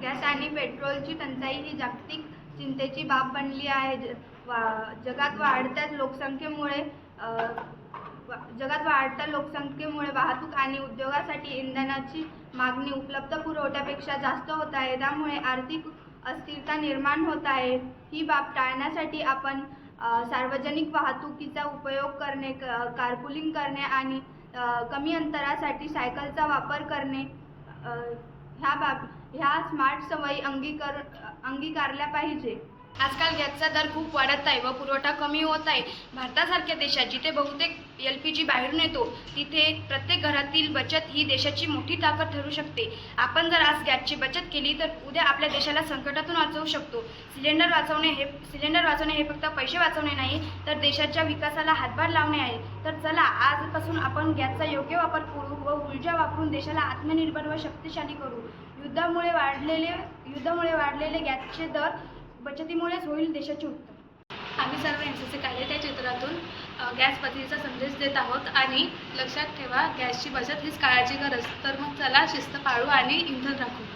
Gas आणि पेट्रोलची टंचाई ही जागतिक चिंतेची बाब बनली आहे। जगात वाढत्या लोकसंख्येमुळे वाहतूक आणि उद्योगासाठी इंधनाची मागणी उपलब्ध पुरवठ्यापेक्षा जास्त होत आहे। त्यामुळे आर्थिक अस्थिरता निर्माण होत आहे। ही बाब टाळण्यासाठी आपण सार्वजनिक वाहतुकीचा उपयोग करणे, कारपूलिंग करणे आणि कमी अंतरासाठी सायकलचा वापर करणे ह्या स्मार्ट सवयी अंगीकारल्या पाहिजे। आजकाल गॅसचा दर खूप वाढत आहे व पुरवठा कमी होत आहे। भारतासारख्या देशात जिथे बहुतेक LPG बाहेरून येतो तिथे प्रत्येक घरातील बचत ही देशाची मोठी ताकद ठरू शकते। आपण जर आज गॅसची बचत केली तर उद्या आपल्या देशाला संकटातून वाचवू शकतो। सिलेंडर वाचवणे हे फक्त पैसे वाचवणे नाही तर देशाच्या विकासाला हातभार लावणे आहे। तर चला आजपासून आपण गॅसचा योग्य वापर करू व ऊर्जा वापरून देशाला आत्मनिर्भर व शक्तिशाली करू। युद्धामुळे वाढलेले गॅसचे दर बचतीमुळेच होईल देशाचे उत्तर। आम्ही सर्व NCC कार्य त्या चित्रातून गॅस बचतीचा संदेश देत आहोत आणि लक्षात ठेवा, गॅसची बचत हीच काळाची गरज। तर मग चला शिस्त पाळू आणि इंधन राखू।